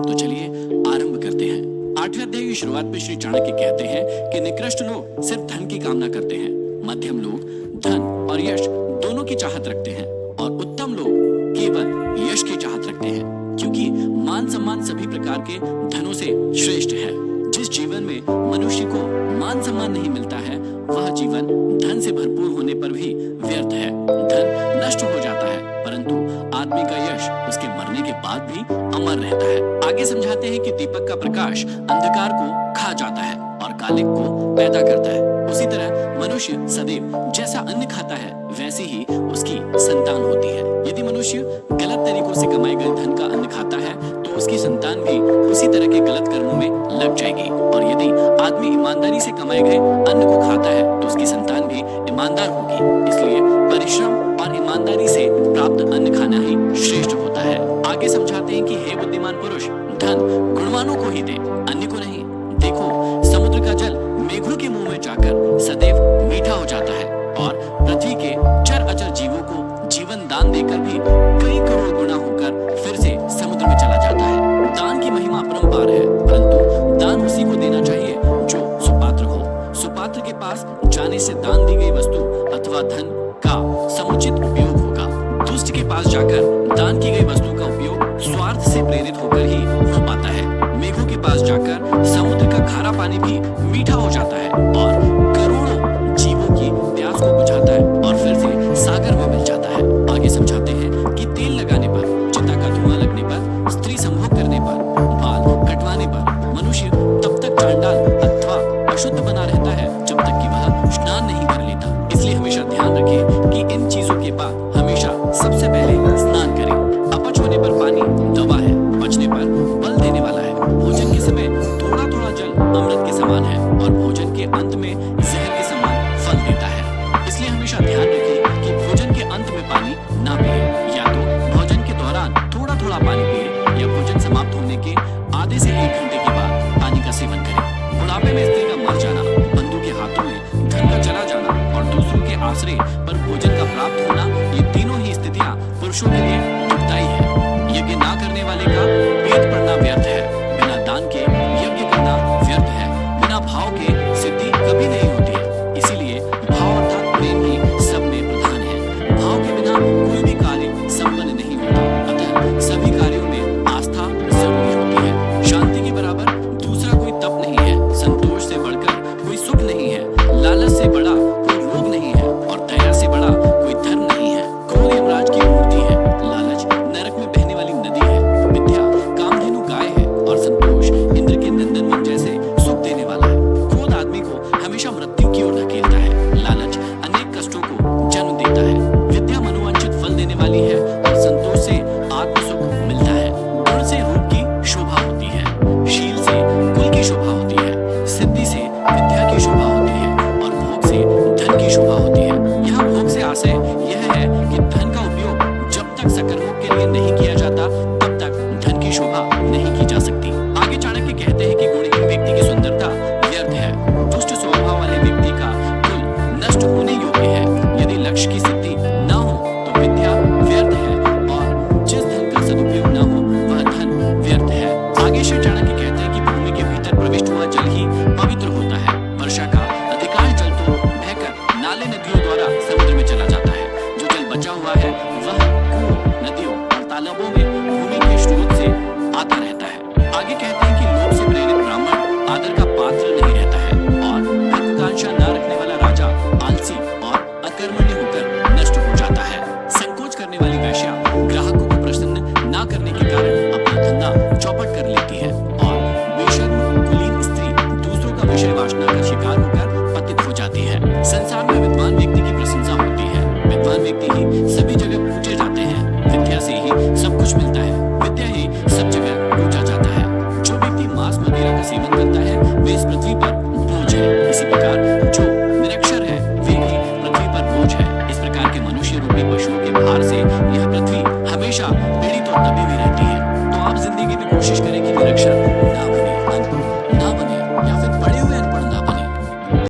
तो चलिए आरंभ करते हैं। 8वें अध्याय की शुरुआत में श्री चाणक्य कहते हैं कि निकृष्ट लोग सिर्फ धन की कामना करते हैं, मध्यम लोग धन और यश दोनों की चाहत रखते हैं और उत्तम लोग केवल यश की चाहत रखते हैं, क्योंकि मान सम्मान सभी प्रकार के धनों से श्रेष्ठ है। जिस जीवन में मनुष्य को मान सम्मान नहीं मिलता है, वह जीवन धन से भरपूर होने पर भी व्यर्थ है। धन नष्ट हो जाता है, परंतु आदमी का यश उसके मरने के बाद भी अमर रहता है। आगे समझाते हैं कि दीपक का प्रकाश अंधकार को खा जाता है और कालिक को पैदा करता है। उसी तरह मनुष्य सदैव जैसा अन्न खाता है, वैसे ही उसकी संतान होती है। यदि मनुष्य गलत तरीकों से कमाए गए धन का अन्न खाता है, तो उसकी संतान भी उसी तरह के गलत कर्मों में लग जाएगी। और यदि आदमी ईमानदारी से कमाए गए अन्न को खाता है, तो उसकी संतान भी ईमानदार होगी। इसलिए परिश्रम और ईमानदारी से प्राप्त अन्न खाना ही श्रेष्ठ होता है। आगे समझाते हैं कि हे बुद्धिमान पुरुष, धन गुणवानों को ही दे, अन्य को नहीं। देखो, समुद्र का जल मेघों के मुंह में जाकर सदैव मीठा हो जाता है और पृथ्वी के चर अचर जीवों को जीवन दान देकर भी कई करोड़ गुना होकर फिर से समुद्र में चला जाता है। दान की महिमा अपरंपार है, परंतु दान उसी को देना चाहिए जो सुपात्र हो। सुपात्र के पास जाने से दान दी गई वस्तु अथवा धन का समुचित उपयोग होगा। दुष्ट के पास जाकर दान की गई वस्तु का उपयोग स्वार्थ से प्रेरित होकर ही हो पाता है। मेघों के पास जाकर समुद्र का खारा पानी भी मीठा हो जाता है और करोड़ों जीवों की प्यास को बुझाता है और फिर से सागर में मिल जाता है। आगे समझाते हैं कि तेल लगाने पर, चिता का धुआं लगने पर, स्त्री संभोग करने पर, बाल कटवाने पर मनुष्य तब तक चांडाल अथवा अशुद्ध बना रहता है जब तक कि वह स्नान नहीं कर लेता। इसलिए हमेशा ध्यान रखें कि इन चीजों के बाद हमेशा सबसे पहले स्नान करें। अपच होने पर पानी दवा है, पचने पर बल देने वाला है। भोजन के समय थोड़ा थोड़ा जल अमृत के समान है और भोजन के अंत में जहर के समान फल देता है। इसलिए हमेशा ध्यान रखें कि भोजन के अंत में पानी ना पिए, या तो भोजन के दौरान थोड़ा थोड़ा पानी पिए या भोजन समाप्त होने के आधे से 1 घंटे के बाद पानी का सेवन करें। बुढ़ापे में स्त्री का मर जाना, बंधु के हाथों में धन का चला जाना और दूसरों के आश्रय पर भोजन का प्राप्त होना, ये तीनों ही स्थितियां पुरुषों के लिए दुखदायी है। यज्ञ ना करने वाले का पेट पड़ना व्यर्थ है, बिना दान के यज्ञ करना व्यर्थ है, बिना भाव के सिद्धि कभी नहीं होती है। इसीलिए भाव अर्थात प्रेम ही सब में प्रधान है। भाव के बिना कोई भी कार्य संपन्न नहीं होता, अतः सभी कार्यों में आस्था जरूरी होती है। शांति के बराबर दूसरा कोई तप नहीं है, संतोष से बढ़कर कोई सुख नहीं है, लालच से बड़ा कोई रोग नहीं है और दया से बड़ा कोई धर्म नहीं है। क्रोध यमराज की मूर्ति है, लालच नरक में बहने वाली नदी है, विद्या कामधेनु गाय है और संतोष इंद्र के नंदन वन जैसे सुख देने वाला है। क्रोध आदमी को हमेशा मृत्यु की ओर धकेलता है, लालच अनेक कष्टों को जन्म देता है। विद्या मनोवांछित फल देने वाली है और संतोष से आत्म सुख मिलता है। गुण से रूप की शोभा होती है, शील से कुल की शोभा होती है, सिद्धि से विद्या की शोभा होती है और भोग से धन की शोभा होती है। यहाँ भोग से आशय यह है कि धन का उपयोग जब तक सकर्मों के लिए नहीं किया जाता, तब तक धन की शोभा नहीं की जा सकती। आगे चाणक्य कहते हैं कि गुणहीन व्यक्ति की सुंदरता व्यर्थ है, दुष्ट स्वभाव वाले व्यक्ति का कुल नष्ट होने योग्य है। यदि लक्ष्य की सिद्धि न हो तो विद्या व्यर्थ है और जिस धन का सदुपयोग न हो वह धन व्यर्थ है। आगे श्री चाणक्य कहते हैं कि भूमि के भीतर प्रविष्ट हुआ जल ही पवित्र होता है। वर्षा का अधिकांश जल तो बहकर नाले नदियों द्वारा समुद्र में चला जाता है। जो जल बचा हुआ है वह कुओं, नदियों और तालाबों में भूमि के स्रोत से आता रहता है। आगे कहते हैं कि लोभ से प्रेरित ब्राह्मण आदर का पात्र नहीं रहता है और महत्वाकांक्षा न रखने वाला राजा आलसी और अकर्मण्य होकर नष्ट हो जाता है। संकोच करने वाली वेश्या ग्राहकों को प्रसन्न न करने के कारण अपना धंधा चौपट कर लेती है और बेशर्म कुलीन स्त्री दूसरों का विषय वासना का शिकार होकर पतित हो जाती है। संसार में विद्वान व्यक्ति की प्रशंसा होती है, विद्वान व्यक्ति ही सभी जगह पूजे जाते हैं। विद्या से ही सब कुछ मिलता है, विद्या ही सब जगह पूजा जाता है। जो व्यक्ति मांस मदिरा का सेवन करता है वे इस पृथ्वी पर बोझ